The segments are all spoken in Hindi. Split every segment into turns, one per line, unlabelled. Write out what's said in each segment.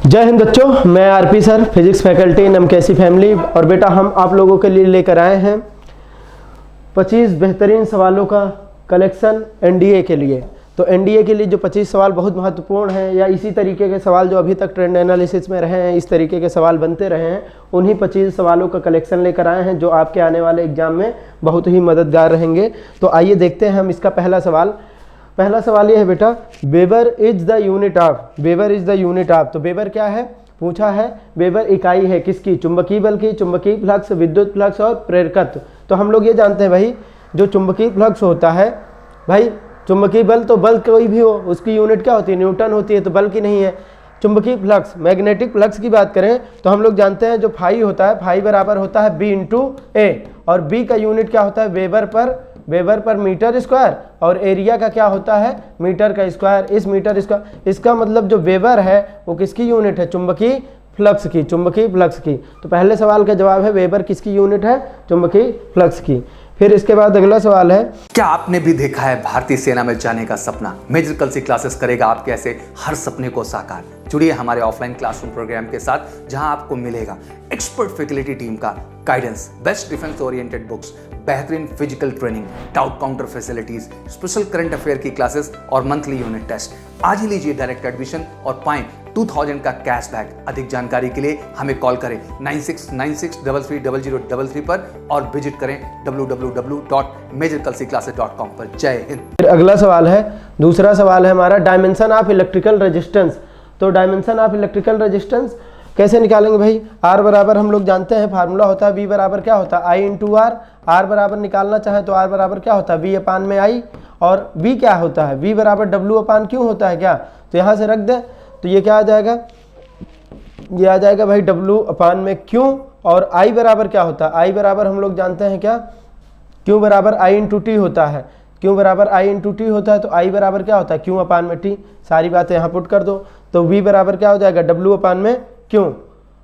जय हिंद बच्चों, मैं RP sir, physics faculty in MKC family. और बेटा हम आप लोगों के लिए लेकर आए हैं 25 बेहतरीन सवालों का कलेक्शन एनडीए के लिए। तो एनडीए के लिए जो 25 सवाल बहुत महत्वपूर्ण हैं, या इसी तरीके के सवाल जो अभी तक ट्रेंड एनालिसिस में रहे हैं, इस तरीके के सवाल बनते रहे हैं, उन्हीं 25 सवालों का कलेक्शन लेकर आए हैं जो आपके आने वाले एग्जाम में बहुत ही मददगार रहेंगे। तो आइए देखते हैं हम इसका पहला सवाल ये है बेटा, weber is the unit of. Weber is the unit of, तो वेबर क्या है पूछा है। वेबर इकाई है किसकी? चुंबकीय बल की, चुंबकीय फ्लक्स, विद्युत फ्लक्स और प्रेरकत्व। तो हम लोग ये जानते हैं भाई, जो चुंबकीय फ्लक्स होता है भाई, चुंबकीय बल तो बल कोई भी हो उसकी यूनिट क्या होती है? न्यूटन होती है, तो बल की नहीं है। चुंबकीय फ्लक्स, मैग्नेटिक फ्लक्स की बात करें तो हम लोग जानते हैं जो फाई होता है, फाई बराबर होता है बी इंटू ए, और बी का यूनिट क्या होता है? वेबर पर मीटर स्क्वायर, और एरिया का क्या होता है? मीटर का स्क्वायर। इस मीटर स्क्वायर, इसका मतलब जो वेबर है वो किसकी यूनिट है? चुंबकीय फ्लक्स की, चुंबकीय फ्लक्स की। तो पहले सवाल का जवाब है वेबर किसकी यूनिट है? चुंबकीय फ्लक्स की। फिर इसके बाद अगला सवाल है,
क्या आपने भी देखा है भारतीय सेना में जाने का सपना? मेजर कलसी क्लासेस करेगा आपके ऐसे हर सपने को साकार। जुड़िए हमारे ऑफलाइन क्लासरूम प्रोग्राम के साथ, जहां आपको मिलेगा एक्सपर्ट फैकल्टी टीम का guidance, best defence oriented books, बेहतरीन physical training, doubt counter facilities, special current affair की क्लासेस और मंथली यूनिट टेस्ट। आज ही लीजिए डायरेक्ट एडमिशन और पाएं 2000 का कैशबैक। अधिक जानकारी के लिए हमें कॉल करें 9696330033 पर और विजिट करें www.majorkalsiclasses.com पर। जय हिंद।
फिर अगला सवाल है, दूसरा सवाल है हमारा, डायमेंशन ऑफ इलेक्ट्रिकल रेजिस्टेंस। तो डायमेंशन ऑफ इलेक्ट्रिकल रेजिस्टेंस कैसे निकालेंगे भाई? आर बराबर हम लोग जानते हैं फार्मूला होता है, वी बराबर क्या होता है? आई इंटू आर। आर बराबर निकालना चाहे तो आर बराबर क्या होता है? वी अपान में आई। और वी क्या होता है? वी बराबर डब्ल्यू अपान क्यों होता है क्या? तो यहाँ से रख दें तो ये क्या आ जाएगा? ये आ जाएगा भाई डब्ल्यू अपान में क्यों। और आई बराबर क्या होता है? आई बराबर हम लोग जानते हैं क्या? क्यू बराबर आई इंटू टी होता है। क्यू बराबर आई इंटू टी होता है, तो आई बराबर क्या होता है? क्यू अपान में टी। सारी बातें यहाँ पुट कर दो, तो वी बराबर क्या हो जाएगा? डब्ल्यू अपान में क्यों।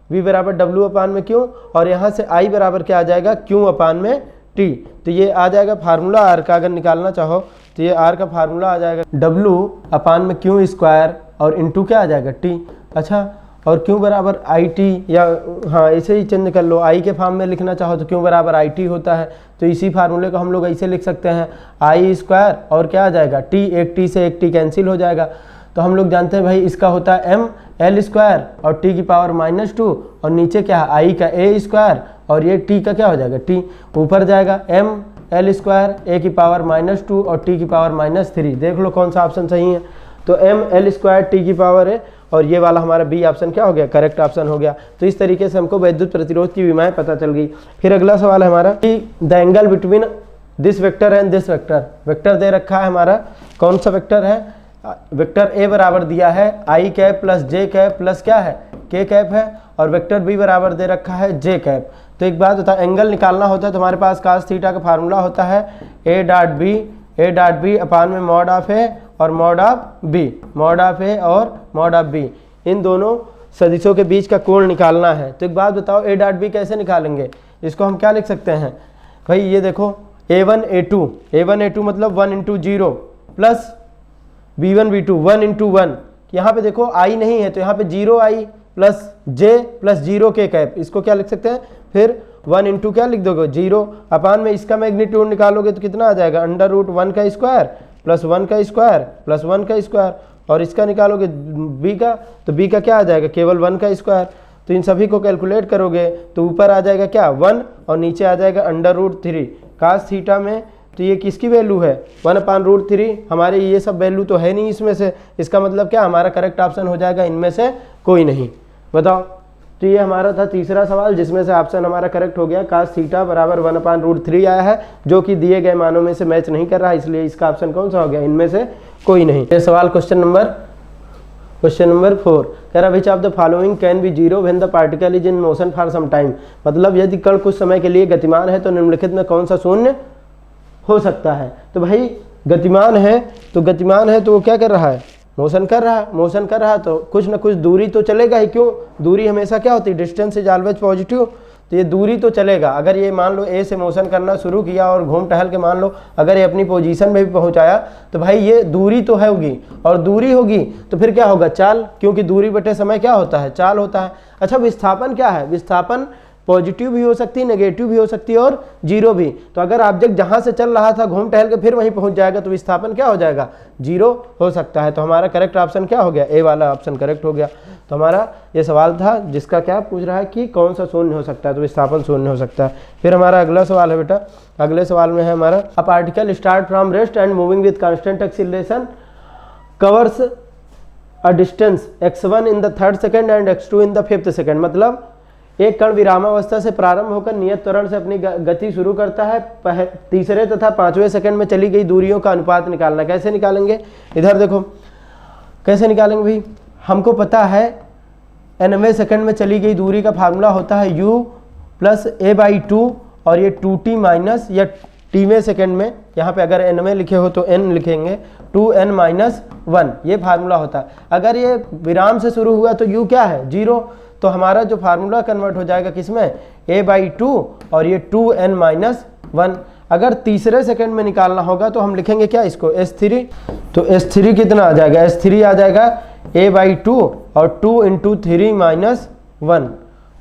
वी बराबर डब्ल्यू अपान में क्यों, और यहाँ से आई बराबर क्या आ जाएगा? क्यू अपान में टी। तो ये आ जाएगा फार्मूला आर का, अगर निकालना चाहो तो ये आर का फार्मूला आ जाएगा डब्ल्यू अपान में क्यू स्क्वायर और इंटू क्या आ जाएगा? टी। अच्छा, और क्यू बराबर आई टी, या हाँ ऐसे ही चेंज कर लो, आई के फॉर्म में लिखना चाहो तो क्यू बराबर आई टी होता है। तो इसी फार्मूले को हम लोग ऐसे लिख सकते हैं, आई स्क्वायर और क्या आ जाएगा? टी। एक टी से एक टी कैंसिल हो जाएगा। तो हम लोग जानते हैं भाई इसका होता है एम एल स्क्वायर और टी की पावर -2, और नीचे क्या है? आई का ए स्क्वायर, और ये टी का क्या हो जाएगा? टी। ऊपर जाएगा एम एल स्क्वायर, ए की पावर -2 और टी की पावर -3। देख लो कौन सा ऑप्शन सही है। तो एम एल स्क्वायर टी की पावर है, और ये वाला हमारा बी ऑप्शन क्या हो गया? करेक्ट ऑप्शन हो गया। तो इस तरीके से हमको विद्युत प्रतिरोध की विमाएं पता चल गई। फिर अगला सवाल है हमारा कि the angle between this vector and this vector. Vector दे रखा है हमारा, कौन सा वेक्टर है? वेक्टर ए बराबर दिया है आई कैप प्लस जे कैप प्लस क्या है? के कैप है, और वेक्टर बी बराबर दे रखा है जे कैप। तो एक बात होता है, एंगल निकालना होता है तो हमारे पास कास थीटा का फार्मूला होता है ए डॉट बी अपान में मॉड ऑफ ए और mod of B. Mod of A और मॉड ऑफ बी, इन दोनों सदिशों के बीच का कोण निकालना है। तो एक बात बताओ, ए डॉट बी कैसे निकालेंगे? इसको हम क्या लिख सकते हैं भाई? ये देखो a1 a2 मतलब 1 into 0 plus b1 b2 1 into 1। यहाँ पे देखो आई नहीं है तो यहाँ पे 0 आई प्लस जे प्लस 0 के कैप, इसको क्या लिख सकते हैं? फिर 1 इंटू क्या लिख दोगे? 0 अपान में इसका मैग्नीट्यूड निकालोगे तो कितना आ जाएगा? √1 का स्क्वायर प्लस 1 का स्क्वायर प्लस 1 का स्क्वायर, और इसका निकालोगे b का, तो b का क्या आ जाएगा? केवल 1 का स्क्वायर। तो इन सभी को कैलकुलेट करोगे तो ऊपर आ जाएगा क्या? 1, और नीचे आ जाएगा √3 कास थीटा में। तो ये किसकी वैल्यू है? 1/√3। हमारे ये सब वैल्यू तो है नहीं इसमें से, इसका मतलब क्या? हमारा करेक्ट ऑप्शन हो जाएगा इनमें से कोई नहीं। बताओ। तो ये हमारा था तीसरा सवाल, जिसमें से ऑप्शन हमारा करेक्ट हो गया, कास थीटा बराबर 1/√3 आया है, जो कि दिए गए मानों में से मैच नहीं कर रहा, इसलिए इसका ऑप्शन कौन सा हो गया? इनमें से कोई नहीं। ये सवाल क्वेश्चन नंबर 4 कह रहा which of the following can be zero when the particle is in motion for some time. मतलब यदि कण कुछ समय के लिए गतिमान है तो निम्नलिखित में कौन सा शून्य हो सकता है? तो भाई गतिमान है तो वो क्या कर रहा है? मोशन कर रहा है, तो कुछ ना कुछ दूरी तो चलेगा ही। क्यों? दूरी हमेशा क्या होती है? Distance is always positive. तो ये दूरी तो चलेगा। अगर ये मान लो ए से मोशन करना शुरू किया और घूम टहल के मान लो अगर ये अपनी पोजीशन में भी पहुंचाया तो भाई ये दूरी तो है होगी, और दूरी होगी तो फिर क्या होगा, चाल, क्योंकि दूरी बटे समय क्या होता है, चाल होता है। अच्छा, विस्थापन क्या है, विस्थापन पॉजिटिव भी हो सकती है, नेगेटिव भी हो सकती है और जीरो भी। तो अगर ऑब्जेक्ट जहां से चल रहा था घूम टहल के फिर वहीं पहुंच जाएगा तो विस्थापन क्या हो जाएगा, जीरो हो सकता है। तो हमारा करेक्ट ऑप्शन क्या हो गया, ए वाला ऑप्शन करेक्ट हो गया। तो हमारा ये सवाल था जिसका क्या पूछ रहा है कि कौन सा शून्य हो सकता है, तो विस्थापन शून्य हो सकता है। फिर हमारा अगला सवाल है बेटा, अगले सवाल में है हमारा, a particle start from rest and moving with constant acceleration covers a distance x1 in the 3rd second and x2 in the 5th second. मतलब एक कण विरामावस्था से प्रारंभ होकर नियत त्वरण से अपनी गति शुरू करता है, तीसरे तथा 5वें सेकंड में चली गई दूरियों का अनुपात निकालना। कैसे निकालेंगे, इधर देखो कैसे निकालेंगे भाई, हमको पता है 9वें सेकंड में चली गई दूरी का फार्मूला होता है u प्लस a/2 और ये 2t माइनस या tवें सेकंड में, यहाँ पे अगर n में लिखे हो तो n लिखेंगे 2n-1, ये फार्मूला होता है। अगर ये विराम से शुरू हुआ तो u क्या है, 0, तो हमारा जो फार्मूला कन्वर्ट हो जाएगा किसमें, a/2 और ये 2n-1। अगर तीसरे सेकंड में निकालना होगा तो हम लिखेंगे क्या इसको, s3। तो s3 कितना आ जाएगा, s3 आ जाएगा a/2 और 2 × 3-1,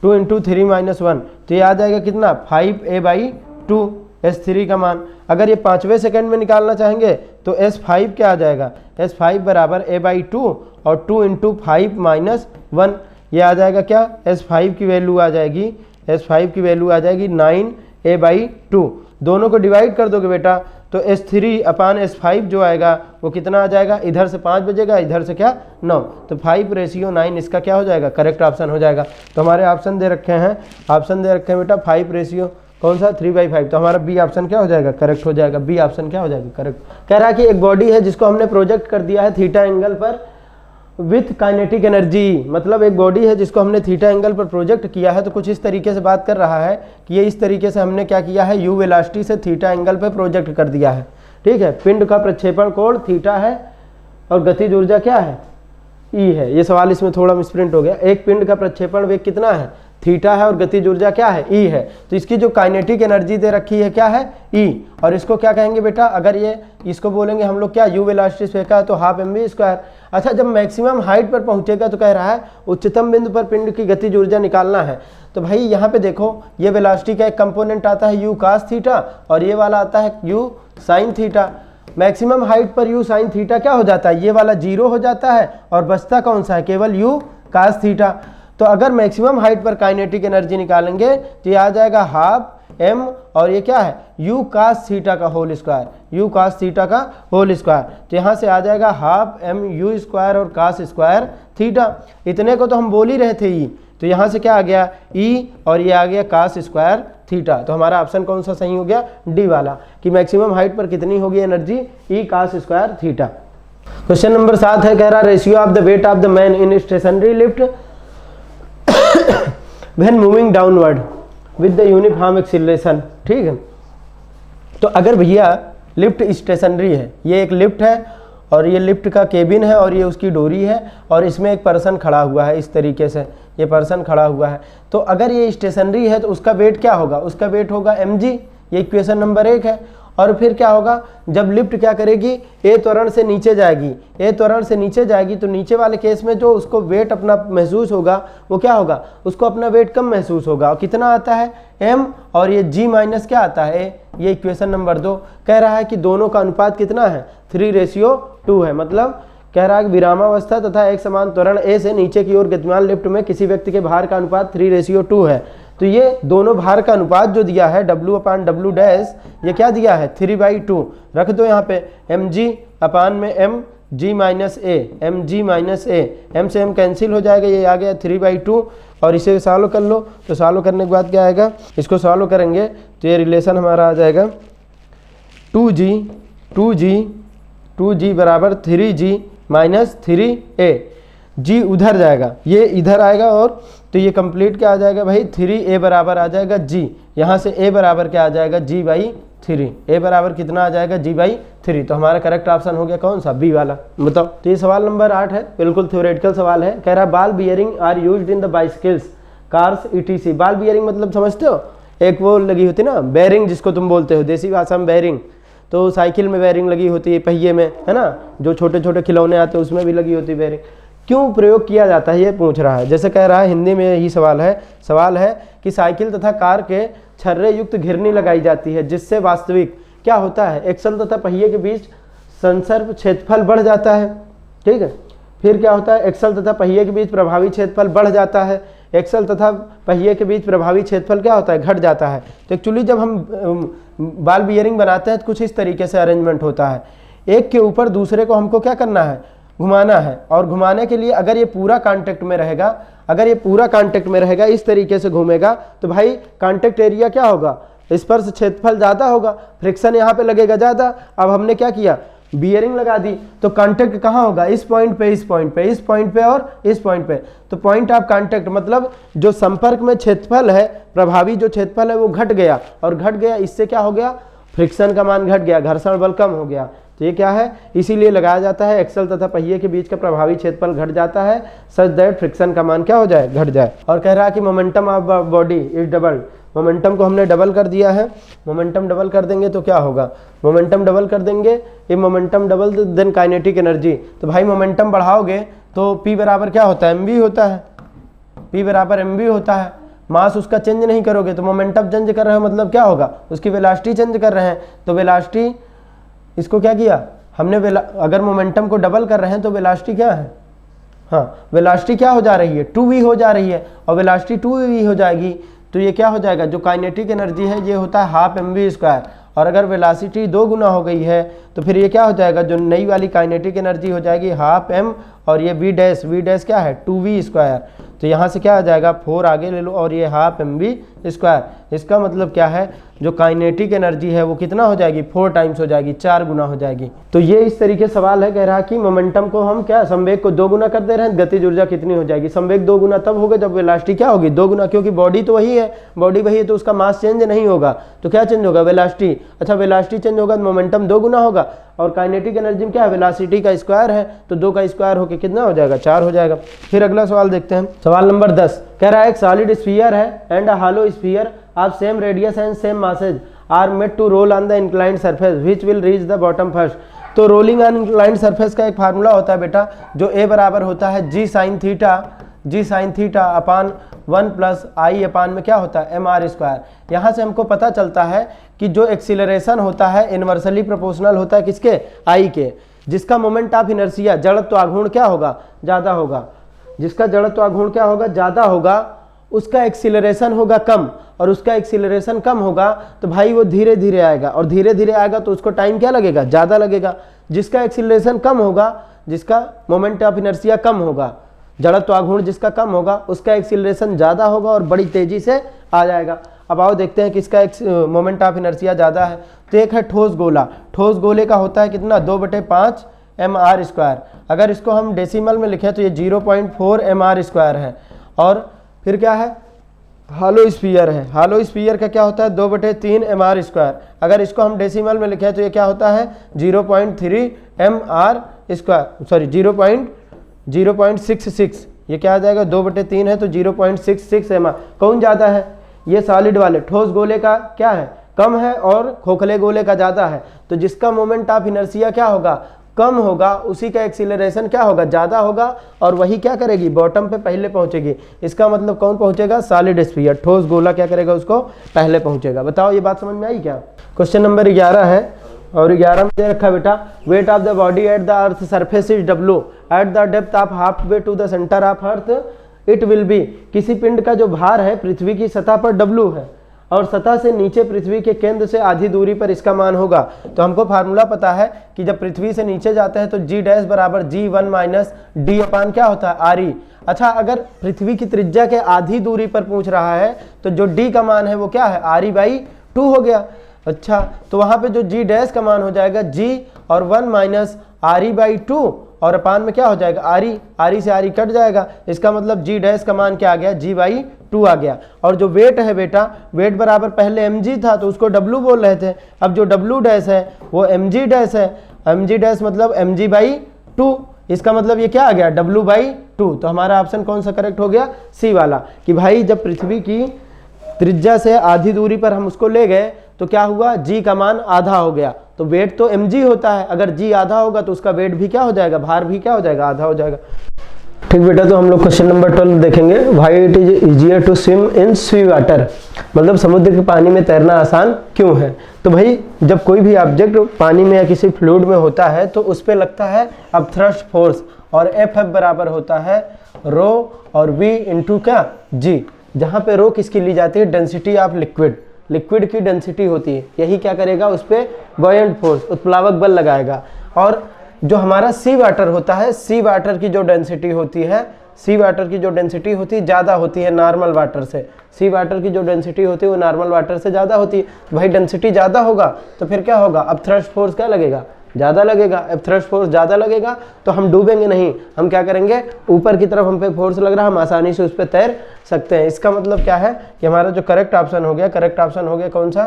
2 × 3-1, तो ये आ जाएगा कितना, 5a/2 s3 का मान। अगर ये 5वें सेकंड में निकालना चाहेंगे तो s5 क्या आ जाएगा, s5 बराबर a/2 और 2 × 5-1, ये आ जाएगा क्या, s5 की वैल्यू आ जाएगी, s5 की वैल्यू आ जाएगी 9a/2। दोनों को डिवाइड कर दोगे बेटा तो s3/s5 जो आएगा वो कितना आ जाएगा, इधर से 5 बजेगा, इधर से क्या 9, तो 5:9 इसका क्या हो जाएगा, करेक्ट ऑप्शन हो जाएगा। तो हमारे ऑप्शन दे रखे हैं, ऑप्शन दे रखे हैं बेटा 5 कौन सा 3/5, तो हमारा बी ऑप्शन क्या हो जाएगा, करेक्ट हो जाएगा। बी ऑप्शन क्या हो जाएगा, करेक्ट। कह रहा है कि एक बॉडी है जिसको हमने प्रोजेक्ट कर दिया है थीटा एंगल पर विथ काइनेटिक एनर्जी, मतलब एक बॉडी है जिसको हमने थीटा एंगल पर प्रोजेक्ट किया है। तो कुछ इस तरीके से बात कर रहा है कि ये इस तरीके से हमने क्या किया है, यू वेलोसिटी से थीटा एंगल पर प्रोजेक्ट कर दिया है, ठीक है। पिंड का प्रक्षेपण कोण थीटा है और गतिज ऊर्जा क्या है, ई है। ये सवाल इसमें थोड़ा मिसप्रिंट हो गया, एक पिंड का प्रक्षेपण वेग कितना है, थीटा है, और गतिज ऊर्जा क्या है, ई है। तो इसकी जो काइनेटिक एनर्जी दे रखी है क्या है, ई, और इसको क्या कहेंगे बेटा, अगर ये इसको बोलेंगे हम लोग क्या, यू वेलोसिटी से फेंका है तो 12mv²। अच्छा, जब मैक्सिमम हाइट पर पहुंचेगा तो कह रहा है उच्चतम बिंदु पर पिंड की गतिज ऊर्जा निकालना है। तो भाई यहाँ पे देखो ये वेलोसिटी का एक कंपोनेंट आता है u cos थीटा और ये वाला आता है u sin theta. Maximum height पर u sin थीटा क्या हो जाता है, ये वाला 0 हो जाता है और बचता कौन सा है, केवल u cos थीटा। तो अगर मैक्सिमम हाइट पर काइनेटिक एनर्जी निकालेंगे तो ये आ जाएगा 12m और ये क्या है, u cos थीटा का whole square, u cos theta का होल स्क्वायर। तो यहाँ से आ जाएगा 12mu² और cos स्क्वायर थीटा। इतने को तो हम बोल ही रहे थे ई, तो यहाँ से क्या आ गया ई और ये आ गया cos स्क्वायर थीटा। तो हमारा ऑप्शन कौन सा सही हो गया, डी वाला, कि मैक्सिमम हाइट पर कितनी होगी energy, E cos square theta. Question number 7 है, कह रहा ratio of the weight of the man in stationary lift when moving downward with the uniform acceleration, ठीक है। तो अगर भैया लिफ्ट स्टेशनरी है, ये एक लिफ्ट है और ये लिफ्ट का केबिन है और ये उसकी डोरी है और इसमें एक पर्सन खड़ा हुआ है, इस तरीके से ये पर्सन खड़ा हुआ है। तो अगर ये स्टेशनरी है तो उसका वेट क्या होगा, उसका वेट होगा mg, ये इक्वेशन नंबर 1 है। और फिर क्या होगा, जब लिफ्ट क्या करेगी, ए त्वरण से नीचे जाएगी, ए त्वरण से नीचे जाएगी तो नीचे वाले केस में जो उसको वेट अपना महसूस होगा वो क्या होगा, उसको अपना वेट कम महसूस होगा। और कितना आता है m और ये g माइनस क्या आता है, ये इक्वेशन नंबर 2। कह रहा है कि दोनों का अनुपात कितना है, 3:2 है। मतलब कह रहा है कि विरामावस्था तथा एक समान त्वरण ए से नीचे की ओर गतिमान लिफ्ट में किसी व्यक्ति के भार का अनुपात 3:2 है। तो ये दोनों भार का अनुपात जो दिया है W/W', ये क्या दिया है 3/2। रख दो यहाँ पे mg/ में mg माइनस ए, mg माइनस ए, m से m कैंसिल हो जाएगा, ये आ गया 3/2। और इसे सॉल्व कर लो, तो सॉल्व करने के बाद क्या आएगा, इसको सॉल्व करेंगे तो ये रिलेशन हमारा आ जाएगा 2g बराबर 3g माइनस 3a। g उधर जाएगा, ये इधर आएगा, और तो ये कंप्लीट क्या आ जाएगा भाई, 3a बराबर आ जाएगा g, यहाँ से a बराबर क्या आ जाएगा, g/3। a बराबर कितना आ जाएगा, g/3। तो हमारा करेक्ट ऑप्शन हो गया कौन सा, b वाला। बताओ। तो ये सवाल नंबर 8 है, बिल्कुल थ्योरेटिकल सवाल है। कह रहा है ball bearing are used in the bicycles cars ETC। Ball bearing मतलब समझते हो, एक वो लगी होती ना बेरिंग, जिसको तुम बोलते हो देसी भाषा में बेरिंग। तो साइकिल में बेरिंग लगी होती है, पहिए में, है ना, जो छोटे छोटे खिलौने आते हैं उसमें भी लगी होती है बेरिंग। क्यों प्रयोग किया जाता है ये पूछ रहा है। जैसे कह रहा है हिंदी में यही सवाल है कि साइकिल तथा कार के छर्रे युक्त घिरनी लगाई जाती है, जिससे वास्तविक क्या होता है, एक्सल तथा पहिए के बीच संसर्ग क्षेत्रफल बढ़ जाता है। ठीक है, फिर क्या होता है, एक्सल तथा पहिए के बीच प्रभावी क्षेत्रफल बढ़ जाता है, एक्सल तथा पहिए के बीच प्रभावी क्षेत्रफल क्या होता है, घट जाता है। तो एक्चुअली जब हम बॉल बियरिंग बनाते हैं तो कुछ इस तरीके से अरेंजमेंट होता है, एक के ऊपर दूसरे को हमको क्या करना है, घुमाना है। और घुमाने के लिए अगर ये पूरा कांटेक्ट में रहेगा, अगर ये पूरा कांटेक्ट में रहेगा, इस तरीके से घूमेगा, तो भाई कांटेक्ट एरिया क्या होगा, स्पर्श क्षेत्रफल ज़्यादा होगा, फ्रिक्शन यहाँ पे लगेगा ज़्यादा। अब हमने क्या किया, बियरिंग लगा दी, तो कांटेक्ट कहाँ होगा, इस पॉइंट पे, इस पॉइंट पे, इस पॉइंट पे और इस पॉइंट पे। तो पॉइंट ऑफ कांटेक्ट मतलब जो संपर्क में क्षेत्रफल है, प्रभावी जो क्षेत्रफल है वो घट गया, और घट गया इससे क्या हो गया, फ्रिक्शन का मान घट गया, घर्षण बल कम हो गया। तो ये क्या है, इसीलिए लगाया जाता है, एक्सल तथा पहिए के बीच का प्रभावी क्षेत्रफल घट जाता है, सच दैट फ्रिक्शन का मान क्या हो जाए, घट जाए। और कह रहा है कि momentum of body is double. Momentum को हमने डबल कर दिया है, मोमेंटम डबल कर देंगे तो क्या होगा, मोमेंटम डबल कर देंगे, ये momentum double then kinetic energy. तो भाई मोमेंटम बढ़ाओगे तो P बराबर क्या होता है, mv होता है, P बराबर mv होता है। मास उसका चेंज नहीं करोगे तो मोमेंटम चेंज कर रहे हो, मतलब क्या होगा, उसकी वेलोसिटी चेंज कर रहे हैं। तो वेलोसिटी, इसको क्या किया हमने, अगर मोमेंटम को डबल कर रहे हैं तो वेलोसिटी क्या है, हाँ वेलोसिटी क्या हो जा रही है, 2v हो जा रही है, और वेलोसिटी 2v हो जाएगी तो ये क्या हो जाएगा, जो काइनेटिक एनर्जी है ये होता है हाफ mv²। और अगर वेलोसिटी 2 गुना हो गई है तो फिर ये क्या हो जाएगा, जो नई वाली काइनेटिक एनर्जी हो जाएगी हाफ m, और ये v' क्या है 2v²। तो यहाँ से क्या आ जाएगा 4 आगे ले लो, और ये हाफ mv²। इसका मतलब क्या है, जो काइनेटिक एनर्जी है वो कितना हो जाएगी, 4 टाइम्स हो जाएगी, 4 गुना हो जाएगी। तो ये इस तरीके सवाल है, कह रहा कि मोमेंटम को हम क्या, संवेग को 2 गुना कर दे रहे हैं, गतिज ऊर्जा कितनी हो जाएगी, संवेग 2 गुना तब होगा जब वेलोसिटी क्या होगी, 2 गुना, क्योंकि बॉडी तो वही है, बॉडी वही है तो उसका मास चेंज नहीं होगा, तो क्या चेंज होगा, वेलोसिटी। अच्छा वेलोसिटी चेंज होगा तो मोमेंटम 2 गुना होगा, और काइनेटिक एनर्जी में क्या है, वेलोसिटी का स्क्वायर है, तो 2 का स्क्वायर होकर कितना हो जाएगा, 4 हो जाएगा। फिर अगला सवाल देखते हैं, सवाल नंबर 10 कह रहा है एक सॉलिड स्फीयर है and a hollow sphere of same radius and same masses are made to roll on the inclined surface which will reach the bottom first. तो रोलिंग ऑन इंक्लाइंड सरफेस का एक फार्मूला होता है बेटा, जो A बराबर होता है g sin theta upon 1 plus I upon में क्या होता है mr²। यहाँ से हमको पता चलता है कि जो एक्सीलरेशन होता है इनवर्सली प्रोपोर्शनल होता है किसके, I के, जिसका मोमेंट ऑफ इनर्शिया जड़त्व आघूर्ण क्या होगा, ज़्यादा होगा, जिसका जड़त्व आघूर्ण क्या होगा, ज़्यादा होगा, उसका एक्सीलरेशन होगा कम, और उसका एक्सीलरेशन कम होगा तो भाई वो धीरे धीरे आएगा, और धीरे धीरे आएगा तो उसको टाइम क्या लगेगा, ज़्यादा लगेगा। जिसका एक्सीलरेशन कम होगा, जिसका मोमेंट ऑफ इनर्शिया कम होगा, जड़त्व आघूर्ण जिसका कम होगा, उसका एक्सीलरेशन ज़्यादा होगा और बड़ी तेज़ी से आ जाएगा। अब आओ देखते हैं किसका मोमेंट ऑफ इनर्शिया ज़्यादा है। तो एक है ठोस गोला, ठोस गोले का होता है कितना, 2/5 mr²। अगर इसको हम डेसिमल में लिखें तो ये 0.4 mr² है। और फिर क्या है, हॉलो स्फीयर है, हॉलो स्फीयर का क्या होता है 2/3 mr²। अगर इसको हम डेसिमल में लिखें तो ये क्या होता है 0.3 mr², सॉरी 0.66। ये क्या आ जाएगा, 2/3 है तो 0.66 mr। कौन ज़्यादा है, ये सॉलिड वाले ठोस गोले का क्या है, कम है, और खोखले गोले का ज़्यादा है। तो जिसका मोमेंट ऑफ इनर्शिया क्या होगा, कम होगा, उसी का एक्सीलरेशन क्या होगा, ज़्यादा होगा, और वही क्या करेगी, बॉटम पे पहले पहुंचेगी। इसका मतलब कौन पहुंचेगा, सॉलिड स्फीयर, ठोस गोला क्या करेगा, उसको पहले पहुंचेगा। बताओ ये बात समझ में आई क्या। क्वेश्चन नंबर 11 है, और 11 में दे रखा बेटा, weight of the body at the earth surface is W at the depth of halfway to the centre of earth it will be. किसी पिंड का जो भार है पृथ्वी की सतह पर W है, और सतह से नीचे पृथ्वी के केंद्र से आधी दूरी पर इसका मान होगा। तो हमको फार्मूला पता है कि जब पृथ्वी से नीचे जाते हैं तो g' बराबर g1 माइनस d अपान क्या होता है r। अच्छा, अगर पृथ्वी की त्रिज्या के आधी दूरी पर पूछ रहा है तो जो d का मान है वो क्या है, r/2 हो गया। अच्छा, तो वहाँ पे जो g' का मान हो जाएगा g और 1 माइनस r/2, और अपान में क्या हो जाएगा r से r कट जाएगा। इसका मतलब g' का मान क्या आ गया, g/2 आ गया। और जो वेट है बेटा, वेट बराबर पहले mg था तो उसको w बोल रहे थे, अब जो w' है वो mg' है, mg' मतलब mg/2। इसका मतलब ये क्या आ गया, W/2। तो हमारा ऑप्शन कौन सा करेक्ट हो गया, सी वाला, कि भाई जब पृथ्वी की त्रिज्या से आधी दूरी पर हम उसको ले गए तो क्या हुआ, g का मान आधा हो गया। तो वेट तो mg होता है, अगर g आधा होगा तो उसका वेट भी क्या हो जाएगा, भार भी क्या हो जाएगा, आधा हो जाएगा। ठीक बेटा, तो हम लोग क्वेश्चन नंबर 12 देखेंगे। Why it is easier to swim in sea water, मतलब समुद्र के पानी में तैरना आसान क्यों है। तो भाई जब कोई भी ऑब्जेक्ट पानी में या किसी फ्लूइड में होता है तो उस पर लगता है अपथ्रस्ट फोर्स, और एफ बराबर होता है रो और वी इंटू क्या, जी, जहाँ पे रो किसकी ली जाती है, डेंसिटी ऑफ लिक्विड, लिक्विड की डेंसिटी होती है, यही क्या करेगा, उस पर बॉयंट फोर्स, उत्प्लावक बल लगाएगा। और जो हमारा सी वाटर होता है, सी वाटर की जो डेंसिटी होती है, सी वाटर की जो डेंसिटी होती है ज़्यादा होती है नॉर्मल वाटर से, सी वाटर की जो डेंसिटी होती है वो नॉर्मल वाटर से ज़्यादा होती है। भाई डेंसिटी ज़्यादा होगा तो फिर क्या होगा, अब थ्रस्ट फोर्स क्या लगेगा, ज़्यादा लगेगा। अब थ्रस्ट फोर्स ज़्यादा लगेगा तो हम डूबेंगे नहीं, हम क्या करेंगे, ऊपर की तरफ हम पे फोर्स लग रहा है, हम आसानी से उस पर तैर सकते हैं। इसका मतलब क्या है कि हमारा जो करेक्ट ऑप्शन हो गया, करेक्ट ऑप्शन हो गया कौन सा,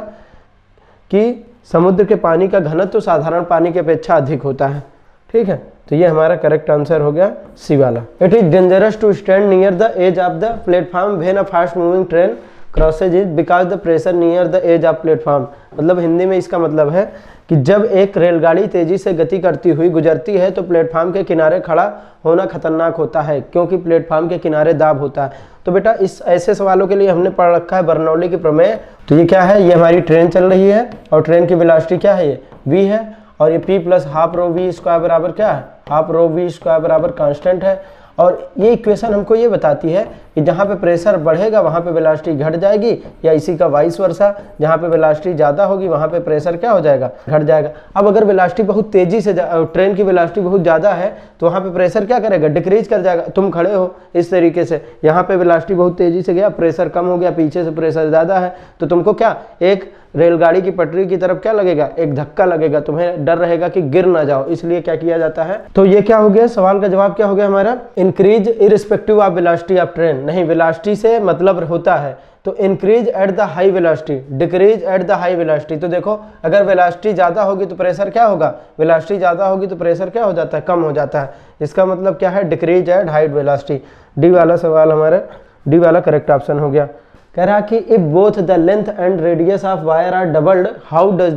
कि समुद्र के पानी का घनत्व तो साधारण पानी की अपेक्षा अधिक होता है। ठीक है, तो ये हमारा करेक्ट आंसर हो गया सी वाला। It is dangerous to stand near the edge of the platform when a fast moving train crosses it because the pressure near the edge of platform. मतलब हिंदी में इसका मतलब है कि जब एक रेलगाड़ी तेजी से गति करती हुई गुजरती है तो प्लेटफॉर्म के किनारे खड़ा होना खतरनाक होता है, क्योंकि प्लेटफॉर्म के किनारे दाब होता है। तो बेटा इस ऐसे सवालों के लिए हमने पढ़ रखा है बर्नौली की प्रमेय। तो ये क्या है, ये हमारी ट्रेन चल रही है और ट्रेन की वेलोसिटी क्या है, ये v है, और ये p plus half rho V square बराबर क्या है, हाफ रो वी स्क्वायर बराबर कांस्टेंट है। और ये इक्वेशन हमको ये बताती है कि जहाँ पे प्रेशर बढ़ेगा वहाँ पे वेलोसिटी घट जाएगी, या इसी का वाइस वर्सा, जहाँ पे वेलोसिटी ज़्यादा होगी वहाँ पे प्रेशर क्या हो जाएगा, घट जाएगा। अब अगर वेलोसिटी बहुत तेज़ी से ट्रेन की वेलोसिटी बहुत ज़्यादा है तो वहाँ पे प्रेशर क्या करेगा, डिक्रीज कर जाएगा। तुम खड़े हो इस तरीके से, यहाँ पे वेलोसिटी बहुत तेज़ी से गया, प्रेशर कम हो गया, पीछे से प्रेशर ज़्यादा है, तो तुमको क्या, एक रेलगाड़ी की पटरी की तरफ क्या लगेगा, एक धक्का लगेगा, तुम्हें डर रहेगा कि गिर ना जाओ, इसलिए क्या किया जाता है। तो ये क्या हो गया, सवाल का जवाब क्या हो गया हमारा, increase irrespective of velocity of train. नहीं, वेलोसिटी से मतलब होता है तो increase at the high velocity, decrease at the high velocity. तो देखो अगर वेलोसिटी ज़्यादा होगी तो प्रेशर क्या होगा, वेलोसिटी ज़्यादा होगी तो प्रेशर क्या हो जाता है, कम हो जाता है। इसका मतलब क्या है, decrease at high velocity. D वाला सवाल हमारा, डी वाला करेक्ट ऑप्शन हो गया। कह रहा कि if both the length and radius of wire are doubled how does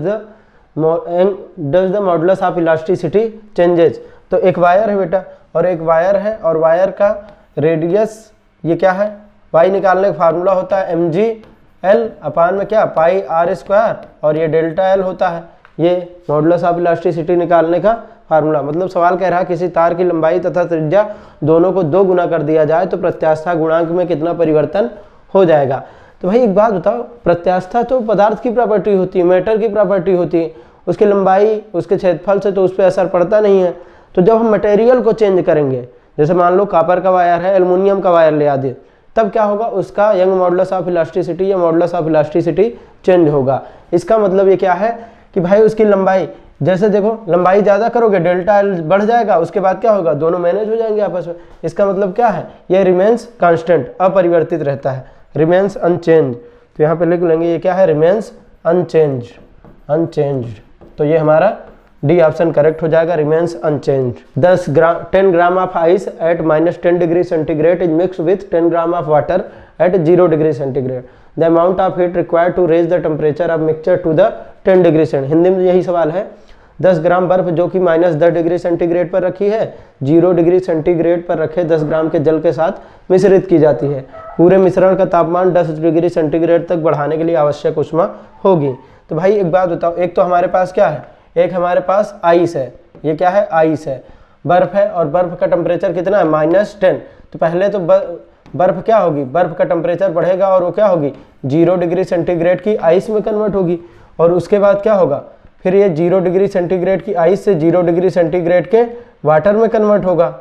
the modulus of elasticity changes. तो एक वायर है बेटा और एक वायर है, और वायर का रेडियस ये क्या है, वाई निकालने का फार्मूला होता है mg/l अपान में क्या, पाई r स्क्वायर, और ये डेल्टा l होता है, ये मॉडुलस ऑफ इलास्टिसिटी निकालने का फार्मूला। मतलब सवाल कह रहा है किसी तार की लंबाई तथा त्रिज्या दोनों को 2 गुना कर दिया जाए तो प्रत्यास्था गुणांक में कितना परिवर्तन हो जाएगा। तो भाई एक बात बताओ, प्रत्यास्था तो पदार्थ की प्रॉपर्टी होती है, मैटर की प्रॉपर्टी होती है, उसकी लंबाई उसके क्षेत्रफल से तो उस पर असर पड़ता नहीं है। तो जब हम मटेरियल को चेंज करेंगे, जैसे मान लो कॉपर का वायर है, एल्युमिनियम का वायर ले आदि, तब क्या होगा, उसका यंग मॉडुलस ऑफ इलास्टिसिटी या मॉडुलस ऑफ इलास्टिसिटी चेंज होगा। इसका मतलब ये क्या है कि भाई उसकी लंबाई, जैसे देखो लंबाई ज़्यादा करोगे डेल्टा एल बढ़ जाएगा, उसके बाद क्या होगा, दोनों मैनेज हो जाएंगे आपस में। इसका मतलब क्या है, ये रिमेन्स कांस्टेंट, अपरिवर्तित रहता है, रिमेन्स अनचेंज। तो यहाँ पे लिख लेंगे ये क्या है, रिमेन्स अनचेंज, अनचेंज्ड। तो ये हमारा डी ऑप्शन करेक्ट हो जाएगा, remains unchanged. 10 gram of ice at -10 degree centigrade is mix with 10 gram of water at 0 degree centigrade. The amount of heat required to raise the temperature of mixture to the 10 degree centigrade. Hindi में यही सवाल है, 10 ग्राम बर्फ जो कि -10 डिग्री सेंटीग्रेड पर रखी है, 0 डिग्री सेंटीग्रेड पर रखे 10 ग्राम के जल के साथ मिश्रित की जाती है। पूरे मिश्रण का तापमान 10 डिग्री सेंटीग्रेड तक बढ़ाने के लिए आवश्यक ऊष्मा होगी। तो भाई एक बात बताओ, एक तो हमारे पास क्या है, एक हमारे पास आइस है, ये क्या है, आइस है, बर्फ है, और बर्फ का टेम्परेचर कितना है, -10। तो पहले तो बर्फ क्या होगी, बर्फ का टेम्परेचर बढ़ेगा और वो क्या होगी, 0 डिग्री सेंटीग्रेड की आइस में कन्वर्ट होगी, और उसके बाद क्या होगा, फिर ये 0 डिग्री सेंटीग्रेड की आइस से 0 डिग्री सेंटीग्रेड के वाटर में कन्वर्ट होगा,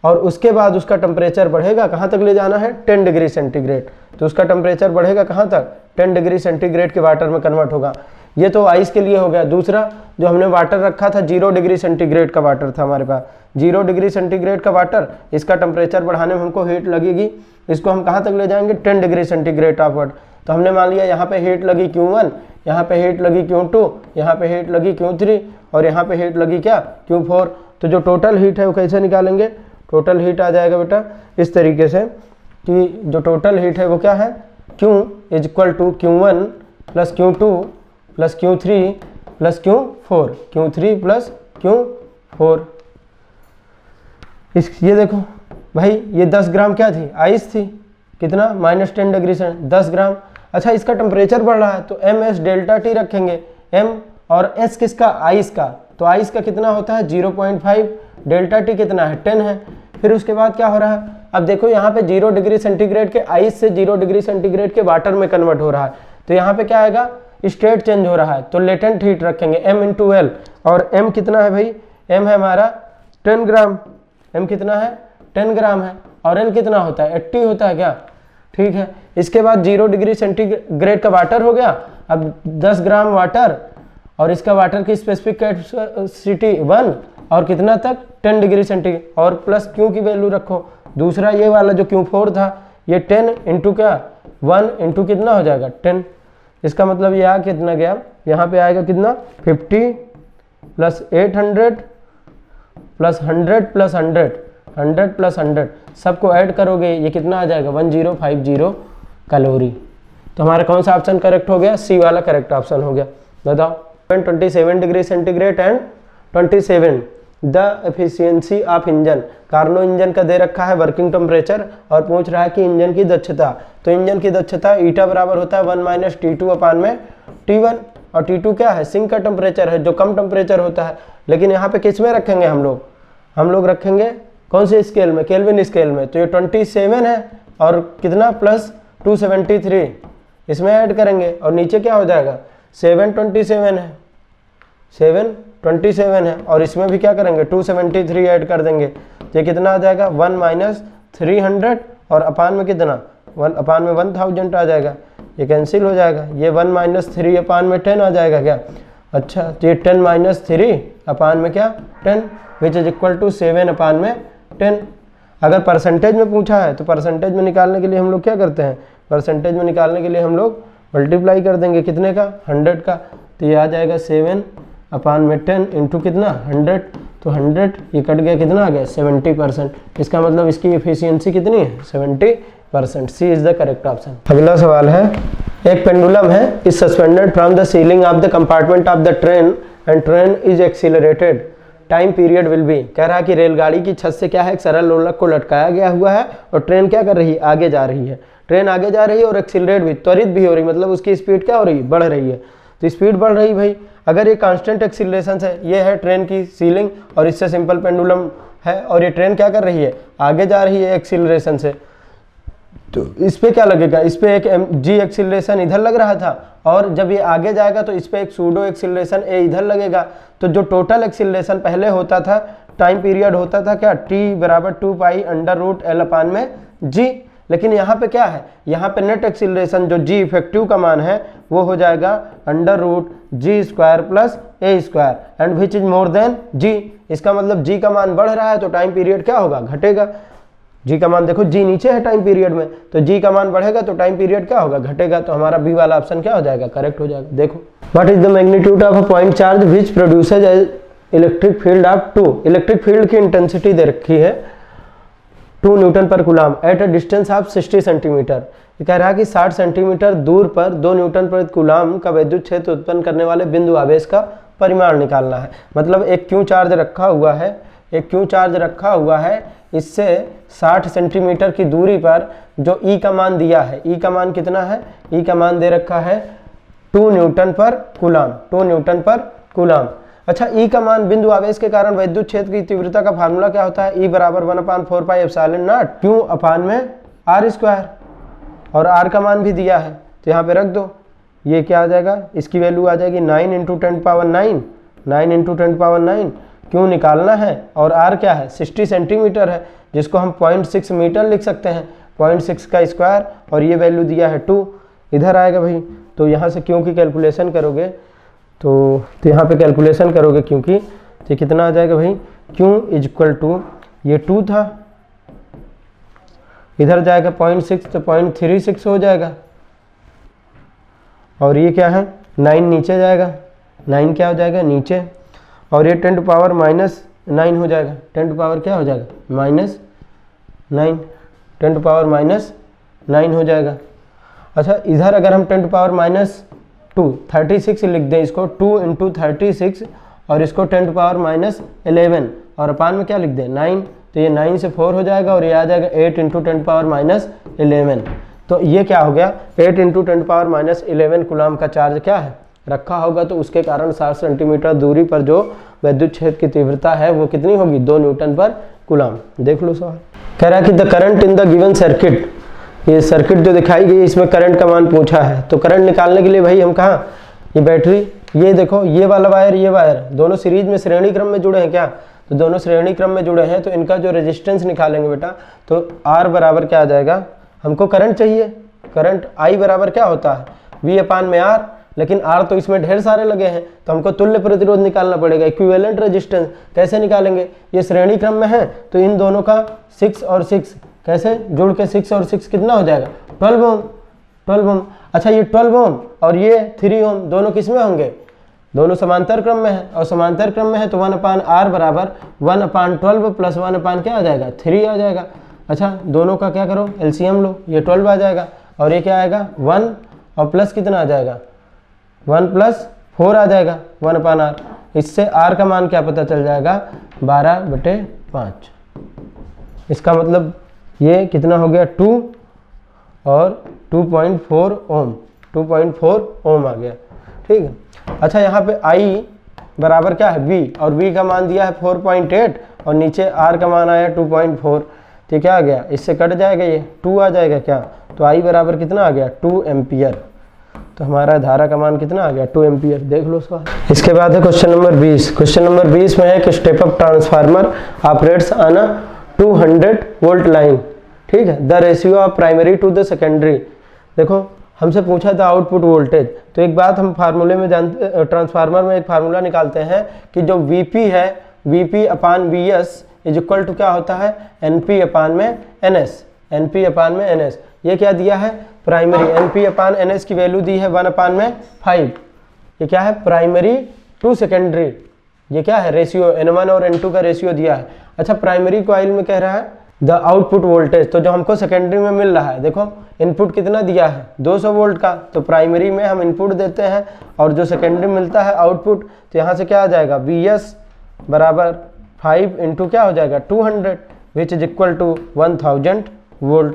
और उसके बाद उसका टेम्परेचर बढ़ेगा, कहाँ तक ले जाना है, 10 डिग्री सेंटीग्रेड। तो उसका टेम्परेचर बढ़ेगा कहाँ तक, 10 डिग्री सेंटीग्रेड के वाटर में कन्वर्ट होगा। ये तो आइस के लिए हो गया। दूसरा जो हमने वाटर रखा था, 0 डिग्री सेंटीग्रेड का वाटर था हमारे पास, 0 डिग्री सेंटीग्रेड का वाटर, इसका टेम्परेचर बढ़ाने में हमको हीट लगेगी, इसको हम कहाँ तक ले जाएंगे, 10 डिग्री सेंटीग्रेड ऑफ वाटर। तो हमने मान लिया यहाँ पे हीट लगी Q1, यहाँ पे हीट लगी Q2, यहाँ पे हीट लगी Q3, और यहाँ पे हीट लगी क्या, Q4। तो जो टोटल हीट है वो कैसे निकालेंगे, टोटल हीट आ जाएगा बेटा इस तरीके से कि जो टोटल हीट है वो क्या है, Q is equal to Q1 plus Q2 plus Q3 plus Q4, Q3 plus Q4। ये देखो भाई, ये 10 ग्राम क्या थी, आइस थी, कितना -10 डिग्री से 10 ग्राम। अच्छा, इसका टेम्परेचर बढ़ रहा है तो MS डेल्टा T रखेंगे, M और S किसका, आइस का, तो आइस का कितना होता है 0.5, डेल्टा T कितना है 10 है। फिर उसके बाद क्या हो रहा है, अब देखो यहाँ पे 0 डिग्री सेंटीग्रेड के आइस से 0 डिग्री सेंटीग्रेड के वाटर में कन्वर्ट हो रहा है, तो यहाँ पे क्या आएगा, स्टेट चेंज हो रहा है, तो लेटेंट हीट रखेंगे M इंटू L, और M कितना है भाई, M है हमारा 10 ग्राम, M कितना है 10 ग्राम है, और L कितना होता है 80 होता है क्या, ठीक है। इसके बाद 0 डिग्री सेंटीग्रेड का वाटर हो गया, अब 10 ग्राम वाटर, और इसका वाटर की स्पेसिफिक कैपेसिटी 1, और कितना तक 10 डिग्री सेंटीग्रेड, और प्लस Q की वैल्यू रखो। दूसरा ये वाला जो Q4 था, ये 10 इंटू क्या 1 इंटू कितना हो जाएगा 10, इसका मतलब ये कितना गया, यहाँ पे आएगा कितना 50 प्लस 800 प्लस 100 प्लस 100 प्लस 100, सबको ऐड करोगे ये कितना आ जाएगा 1050 कैलोरी। तो हमारा कौन सा ऑप्शन करेक्ट हो गया, सी वाला करेक्ट ऑप्शन हो गया। बताओ 27 degree centigrade and 27 the efficiency of engine. Carnot engine का दे रखा है वर्किंग टेम्परेचर और पूछ रहा है कि इंजन की दक्षता, तो इंजन की दक्षता ईटा बराबर होता है 1 माइनस T2 अपान में T1, और T2 क्या है, सिंक का टेम्परेचर है जो कम टेम्परेचर होता है। लेकिन यहाँ पे किस में रखेंगे हम लोग रखेंगे कौन से स्केल में, केल्विन स्केल में, तो ये 27 है और कितना प्लस 273 इसमें ऐड करेंगे, और नीचे क्या हो जाएगा 727 है, 727 है, और इसमें भी क्या करेंगे 273 ऐड कर देंगे, तो ये कितना आ जाएगा 1 माइनस 300, और अपान में कितना 1 अपान में 1000 आ जाएगा, ये कैंसिल हो जाएगा, ये 1 माइनस 3 अपान में 10 आ जाएगा क्या। अच्छा, तो ये 10 माइनस 3 अपान में क्या 10 विच इज इक्वल टू 7 अपान में 10। अगर परसेंटेज में पूछा है तो परसेंटेज में निकालने के लिए हम लोग क्या करते हैं, परसेंटेज में निकालने के लिए हम लोग मल्टीप्लाई कर देंगे कितने का 100 का, तो ये आ जाएगा 7 अपान में 10 इंटू कितना 100, तो 100 ये कट गया कितना आ गया 70%। इसका मतलब इसकी एफिशिएंसी कितनी है 70%। सी इज द करेक्ट ऑप्शन। अगला सवाल है, एक पेंडुलम है is suspended from the ceiling of the compartment of the train and train is accelerated, time period will be. कह रहा है कि रेलगाड़ी की छत से क्या है, एक सरल लोलक को लटकाया गया हुआ है और ट्रेन क्या कर रही है, आगे जा रही है, ट्रेन आगे जा रही है और एक्सीलरेट भी, त्वरित भी हो रही, मतलब उसकी स्पीड क्या हो रही है, बढ़ रही है, तो स्पीड बढ़ रही भाई। अगर ये कांस्टेंट एक्सीलरेशन है, ये है ट्रेन की सीलिंग और इससे सिंपल पेंडुलम है, और ये ट्रेन क्या कर रही है, आगे जा रही है एक्सीलरेशन से, तो इस पे क्या लगेगा, इस पे एक जी एक्सीलरेशन इधर लग रहा था, और जब ये आगे जाएगा तो इस पे एक सूडो एक्सीलरेशन ए इधर लगेगा, तो जो टोटल एक्सीलरेशन पहले होता था, टाइम पीरियड होता था क्या, टी बराबर 2 पाई अंडर रूट एल अपान में जी। लेकिन यहाँ पे क्या है, यहाँ पे नेट एक्सीलरेशन जो जी इफेक्टिव का मान है वो हो जाएगा under root g square plus a square and which is more than g. इसका मतलब जी का मान बढ़ रहा है तो टाइम पीरियड क्या होगा, घटेगा। जी का मान देखो, जी नीचे है टाइम पीरियड में, तो जी का मान बढ़ेगा तो टाइम पीरियड क्या होगा, घटेगा। तो हमारा बी वाला ऑप्शन क्या हो जाएगा, करेक्ट हो जाएगा। देखो, what is the magnitude of a point charge which produces electric field of 2। Electric field की इंटेंसिटी दे रखी है 2 न्यूटन पर coulomb at a distance of 60 centimetre. ये कह रहा है कि 60 सेंटीमीटर दूर पर 2 न्यूटन पर कूलम का विद्युत क्षेत्र उत्पन्न करने वाले बिंदु आवेश का परिमाण निकालना है। मतलब एक क्यू चार्ज रखा हुआ है, एक क्यू चार्ज रखा हुआ है, इससे 60 सेंटीमीटर की दूरी पर जो ई का मान दिया है, ई का मान कितना है, ई का मान दे रखा है 2 न्यूटन पर कूलम, 2 न्यूटन पर कूलम। अच्छा, ई का मान बिंदु आवेश के कारण विद्युत क्षेत्र की तीव्रता का फार्मूला क्या होता है, ई बराबर 1/4 पाई एप्सिलॉन नॉट क्यू अपान में आर स्क्वायर, और आर का मान भी दिया है तो यहाँ पे रख दो। ये क्या आ जाएगा, इसकी वैल्यू आ जाएगी 9 × 10⁹, 9 × 10⁹। क्यों निकालना है और आर क्या है 60 सेंटीमीटर है, जिसको हम 0.6 मीटर लिख सकते हैं, 0.6 का स्क्वायर, और ये वैल्यू दिया है 2, इधर आएगा भाई। तो यहाँ से क्यों की कैलकुलेशन करोगे तो यहाँ पे कैलकुलेशन करोगे क्योंकि, तो कितना आ जाएगा भाई, क्यों इज इक्वल टू, ये 2 था, इधर जाएगा 0.6 तो 0.36 हो जाएगा, और ये क्या है 9 नीचे जाएगा, 9 क्या हो जाएगा नीचे, और ये 10⁻⁻⁻ 9 हो जाएगा, 10 टू पावर क्या हो जाएगा -9, 10 टू पावर -9 हो जाएगा। अच्छा इधर अगर हम 10 टू पावर -2 36 लिख दें, इसको 2 × 36 और इसको 10 टू पावर -11 और अपान में क्या लिख दें 9, तो ये 9 से 4 हो जाएगा और ये आ जाएगा 8 × 10 टू पावर -11। तो ये क्या हो गया 8 × 10 टू पावर -11 कूलम का चार्ज क्या है रखा होगा, तो उसके कारण 60 सेंटीमीटर दूरी पर जो विद्युत क्षेत्र की तीव्रता है वो कितनी होगी 2 न्यूटन पर कूलम। देख लो सवाल कह रहा है कि the current in the given circuit, ये सर्किट जो दिखाई गई इसमें करंट का मान पूछा है। तो करंट निकालने के लिए भाई हम कहाँ, ये बैटरी, ये देखो ये वाला वायर, ये वायर दोनों सीरीज में श्रेणी क्रम में जुड़े हैं क्या, तो दोनों श्रेणी क्रम में जुड़े हैं, तो इनका जो रेजिस्टेंस निकालेंगे बेटा तो R बराबर क्या आ जाएगा, हमको करंट चाहिए, करंट I बराबर क्या होता है V/R, लेकिन R तो इसमें ढेर सारे लगे हैं तो हमको तुल्य प्रतिरोध निकालना पड़ेगा, इक्विवेलेंट रेजिस्टेंस। कैसे निकालेंगे, ये श्रेणी क्रम में है तो इन दोनों का 6 और 6 कैसे जुड़ के 6 और 6 कितना हो जाएगा 12 ओम, 12 ओम। अच्छा ये 12 ओम और ये 3 ओम दोनों किस में होंगे, दोनों समांतर क्रम में है, और समांतर क्रम में है तो 1/R बराबर 1/12 प्लस 1/ क्या आ जाएगा 3 आ जाएगा। अच्छा दोनों का क्या करो एलसीएम लो, ये 12 आ जाएगा और ये क्या आएगा 1 और प्लस कितना आ जाएगा 1 + 4 आ जाएगा 1/R। इससे R का मान क्या पता चल जाएगा 12/5। इसका मतलब ये कितना हो गया 2 और 2.4 ओम, 2.4 ओम आ गया, ठीक है। अच्छा यहाँ पे I बराबर क्या है V, और V का मान दिया है 4.8 और नीचे R का मान आया 2.4, तो क्या आ गया इससे कट जाएगा, ये 2 आ जाएगा क्या, तो I बराबर कितना आ गया 2 एम्पियर। तो हमारा धारा का मान कितना आ गया 2 एम्पियर। देख लो सवाल। इसके बाद है क्वेश्चन नंबर 20। क्वेश्चन नंबर 20 में है कि step up transformer operates on a 200 volt line, ठीक है, the ratio of primary to the secondary. देखो हमसे पूछा था आउटपुट वोल्टेज, तो एक बात हम फार्मूले में जानते, ट्रांसफार्मर में एक फार्मूला निकालते हैं कि जो Vp है Vp/Vs इज इक्वल टू क्या होता है Np/Ns, Np/Ns। ये क्या दिया है प्राइमरी, Np/Ns की वैल्यू दी है 1/5। ये क्या है प्राइमरी टू सेकेंडरी, ये क्या है रेशियो N1 और N2 का रेशियो दिया है। अच्छा प्राइमरी कॉइल में कह रहा है द आउटपुट वोल्टेज, तो जो हमको सेकेंडरी में मिल रहा है, देखो इनपुट कितना दिया है 200 वोल्ट का, तो प्राइमरी में हम इनपुट देते हैं और जो सेकेंडरी मिलता है आउटपुट, तो यहाँ से क्या आ जाएगा Vs बराबर 5 × क्या हो जाएगा 200 which is equal to 1000 volt.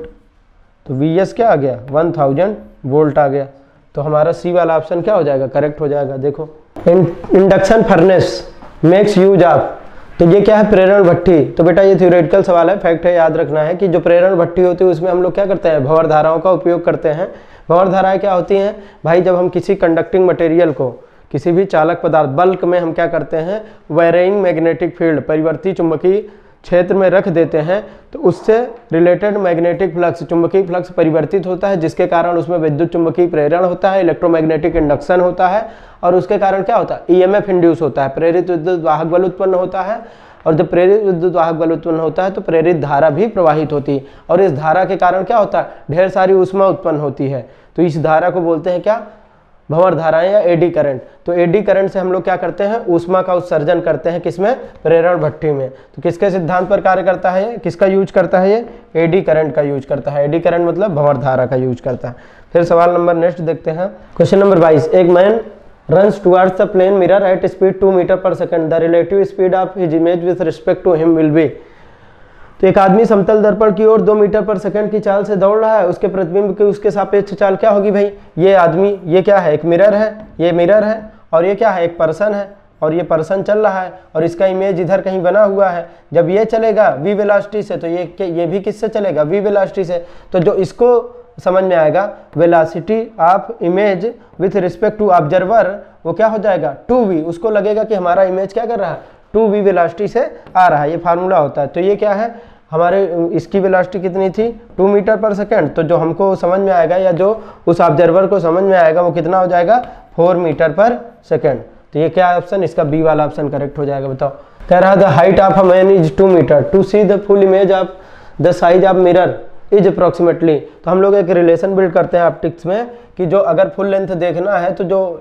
तो Vs क्या आ गया 1000 वोल्ट आ गया, तो हमारा सी वाला ऑप्शन क्या हो जाएगा करेक्ट हो जाएगा। देखो induction furnace makes use of, तो ये क्या है प्रेरण भट्ठी। तो बेटा ये थ्योरेटिकल सवाल है, फैक्ट है, याद रखना है कि जो प्रेरण भट्ठी होती है उसमें हम लोग क्या करते हैं भंवर धाराओं का उपयोग करते हैं। भंवर धाराएं क्या होती हैं भाई, जब हम किसी कंडक्टिंग मटेरियल को, किसी भी चालक पदार्थ बल्क में हम क्या करते हैं वेरिंग मैग्नेटिक फील्ड, परिवर्ती चुंबकीय क्षेत्र में रख देते हैं, तो उससे रिलेटेड मैग्नेटिक फ्लक्स, चुंबकीय फ्लक्स परिवर्तित होता है, जिसके कारण उसमें विद्युत चुंबकीय प्रेरण होता है, इलेक्ट्रोमैग्नेटिक इंडक्शन होता है, और उसके कारण क्या होता है ईएमएफ इंड्यूस होता है, प्रेरित विद्युत वाहक बल उत्पन्न होता है, और जब प्रेरित विद्युत वाहक बल उत्पन्न होता है तो प्रेरित धारा भी प्रवाहित होती है, और इस धारा के कारण क्या होता है ढेर सारी ऊष्मा उत्पन्न होती है। तो इस धारा को बोलते हैं क्या भंवर धाराएं या एडी करंट। तो एडी करंट से हम लोग क्या करते हैं ऊष्मा का उत्सर्जन करते हैं, किसमें प्रेरण भट्ठी में। तो किसके सिद्धांत पर कार्य करता है ये, किसका यूज करता है ये एडी करंट का यूज करता है। एडी करंट मतलब भंवर धारा का यूज करता है। फिर सवाल नंबर नेक्स्ट देखते हैं, क्वेश्चन नंबर 22। एक man runs towards the plane mirror at speed 2 meter per second. The relative speed of his image with respect to him will be। तो एक आदमी समतल दर्पण की ओर 2 मीटर पर सेकंड की चाल से दौड़ रहा है, उसके प्रतिबिंब की उसके सापेक्ष चाल क्या होगी भाई। ये आदमी, ये क्या है एक मिरर है, ये मिरर है, और ये क्या है एक पर्सन है, और ये पर्सन चल रहा है और इसका इमेज इधर कहीं बना हुआ है। जब ये चलेगा v वेलोसिटी से, तो ये भी किससे चलेगा v वेलोसिटी से। तो जो इसको समझ में आएगा velocity of image with respect to observer, वो क्या हो जाएगा 2v। उसको लगेगा कि हमारा इमेज क्या कर रहा है 2v वेलोसिटी से आ रहा है, ये फार्मूला होता है। तो ये क्या है हमारे इसकी वेलोसिटी कितनी थी 2 मीटर पर सेकंड, तो जो हमको समझ में आएगा या जो उस ऑब्जर्वर को समझ में आएगा वो कितना हो जाएगा 4 मीटर पर सेकंड। तो ये क्या ऑप्शन, इसका बी वाला ऑप्शन करेक्ट हो जाएगा। बताओ, कह रहा the height of a man is 2 metre, to see the full image of the size of mirror is approximately. तो हम लोग एक रिलेशन बिल्ड करते हैं ऑप्टिक्स में कि जो अगर फुल लेंथ देखना है तो जो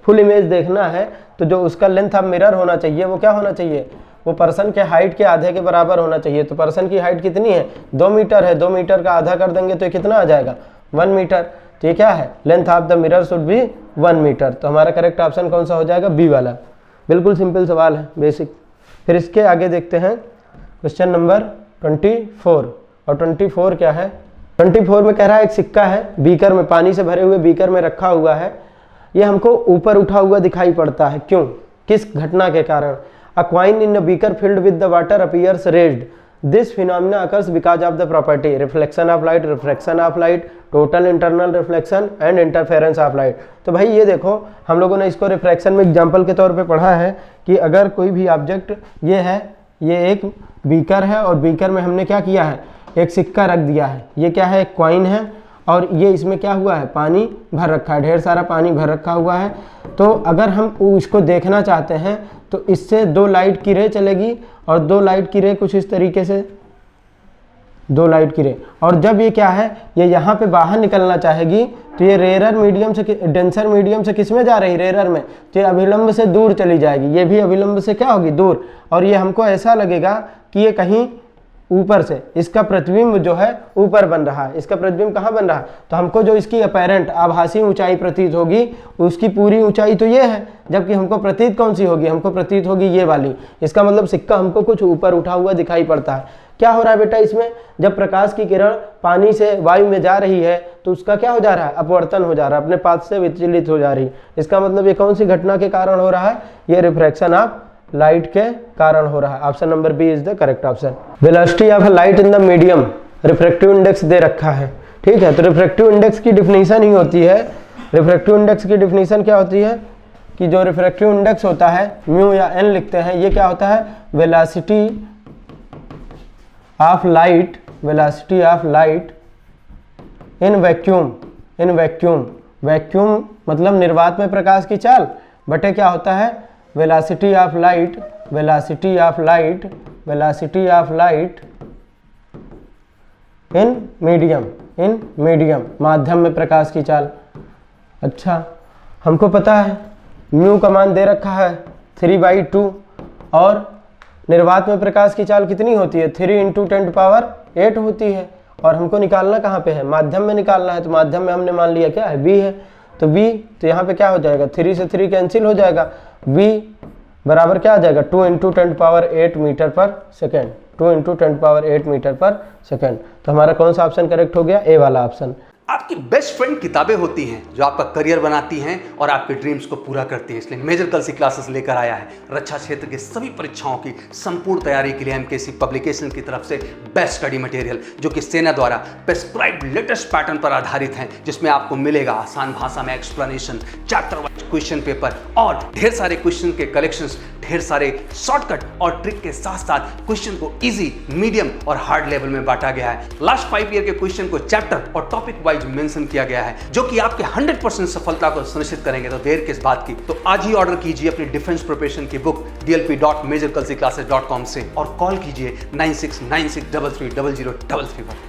फुल इमेज देखना है तो जो उसका लेंथ ऑफ मिरर होना चाहिए वो क्या होना चाहिए, वो पर्सन के हाइट के आधे के बराबर होना चाहिए। तो पर्सन की हाइट कितनी है, 2 मीटर है, 2 मीटर का आधा कर देंगे तो ये कितना आ जाएगा, 1 मीटर। तो ये क्या है, length of the mirror should be 1 metre. तो हमारा करेक्ट ऑप्शन कौन सा हो जाएगा, बी वाला। बिल्कुल सिंपल सवाल है, बेसिक। फिर इसके आगे देखते हैं क्वेश्चन नंबर 24। और 24 क्या है, 24 में कह रहा है एक सिक्का है बीकर में, पानी से भरे हुए बीकर में रखा हुआ है। ये हमको ऊपर उठा हुआ दिखाई पड़ता है, क्यों, किस घटना के कारण। A coin in a beaker filled with the water appears raised. This phenomena occurs because of the property reflection of light, refraction of light, total internal reflection and interference of light. तो भाई ये देखो हम लोगों ने इसको रिफ्रैक्शन में एग्जांपल के तौर पे पढ़ा है कि अगर कोई भी ऑब्जेक्ट ये है, ये एक बीकर है और बीकर में हमने क्या किया है, एक सिक्का रख दिया है। ये क्या है, एक कॉइन है और ये इसमें क्या हुआ है, पानी भर रखा है, ढेर सारा पानी भर रखा हुआ है। तो अगर हम इसको देखना चाहते हैं तो इससे 2 लाइट की रे चलेगी और 2 लाइट की रे कुछ इस तरीके से, 2 लाइट की रे। और जब ये क्या है, ये यहाँ पे बाहर निकलना चाहेगी तो ये रेयर मीडियम से डेंसर मीडियम से किस में जा रही, रेयर में, तो ये अभिलंब से दूर चली जाएगी। ये भी अभिलंब से क्या होगी, दूर। और ये हमको ऐसा लगेगा कि ये कहीं ऊपर से, इसका प्रतिबिंब जो है ऊपर बन रहा है। इसका प्रतिबिंब कहाँ बन रहा है, तो हमको जो इसकी अपैरेंट आभासी ऊंचाई प्रतीत होगी उसकी पूरी ऊंचाई तो ये है, जबकि हमको प्रतीत कौन सी होगी, हमको प्रतीत होगी ये वाली। इसका मतलब सिक्का हमको कुछ ऊपर उठा हुआ दिखाई पड़ता है। क्या हो रहा है बेटा इसमें, जब प्रकाश की किरण पानी से वायु में जा रही है तो उसका क्या हो जा रहा है, अपवर्तन हो जा रहा है, अपने पाथ से विचलित हो जा रही है। इसका मतलब ये कौन सी घटना के कारण हो रहा है, ये रिफ्रैक्शन ऑफ लाइट के कारण हो रहा है। Option number B is the correct option. Velocity of light in the medium, refractive index दे रखा है, ठीक है। तो रिफ्रैक्टिव इंडेक्स की डिफिनीशन ही होती है, रिफ्रैक्टिव इंडेक्स की डिफिनीशन क्या होती है कि जो रिफ्रैक्टिव इंडेक्स होता है, म्यू या एन लिखते हैं, ये क्या होता है, velocity of light, velocity of light in vacuum, in vacuum, vacuum मतलब निर्वात में प्रकाश की चाल, बटे क्या होता है, velocity of light, velocity of light, velocity of light in medium, in medium माध्यम में प्रकाश की चाल। अच्छा, हमको पता है म्यू का मान दे रखा है 3/2 और निर्वात में प्रकाश की चाल कितनी होती है, 3 × 10⁸ होती है। और हमको निकालना कहाँ पे है, माध्यम में निकालना है। तो माध्यम में हमने मान लिया क्या है, बी है। तो बी, तो यहाँ पे क्या हो जाएगा, 3 से 3 कैंसिल हो जाएगा, बी बराबर क्या आ जाएगा, 2 × 10⁸ मीटर पर सेकेंड, 2 × 10⁸ मीटर पर सेकेंड। तो हमारा कौन सा ऑप्शन करेक्ट हो गया, ए वाला ऑप्शन।
आपकी बेस्ट फ्रेंड किताबें होती हैं जो आपका करियर बनाती हैं और आपके ड्रीम्स को पूरा करती हैं। इसलिए मेजर कल सी क्लासेस लेकर आया है रक्षा क्षेत्र के सभी परीक्षाओं की संपूर्ण तैयारी के लिए एमकेसी पब्लिकेशन की तरफ से बेस्ट स्टडी मटेरियल, जो कि सेना द्वारा प्रेस्क्राइब्ड लेटेस्ट पैटर्न पर आधारित हैं, जिसमें आपको मिलेगा आसान भाषा में explanation, chapter wise question paper और ढेर सारे क्वेश्चन के कलेक्शंस, ढेर सारे शॉर्टकट और ट्रिक के साथ साथ क्वेश्चन को इजी, मीडियम और हार्ड लेवल में बांटा गया है। लास्ट 5 ईयर के क्वेश्चन को चैप्टर और टॉपिक वाइज मेंशन किया गया है, जो कि आपके 100% सफलता को सुनिश्चित करेंगे। तो देर किस बात की, तो आज ही ऑर्डर कीजिए अपनी डिफेंस प्रिपरेशन की बुक dlp.majorkalsiclasses.com से और कॉल कीजिए 9696330033 पर।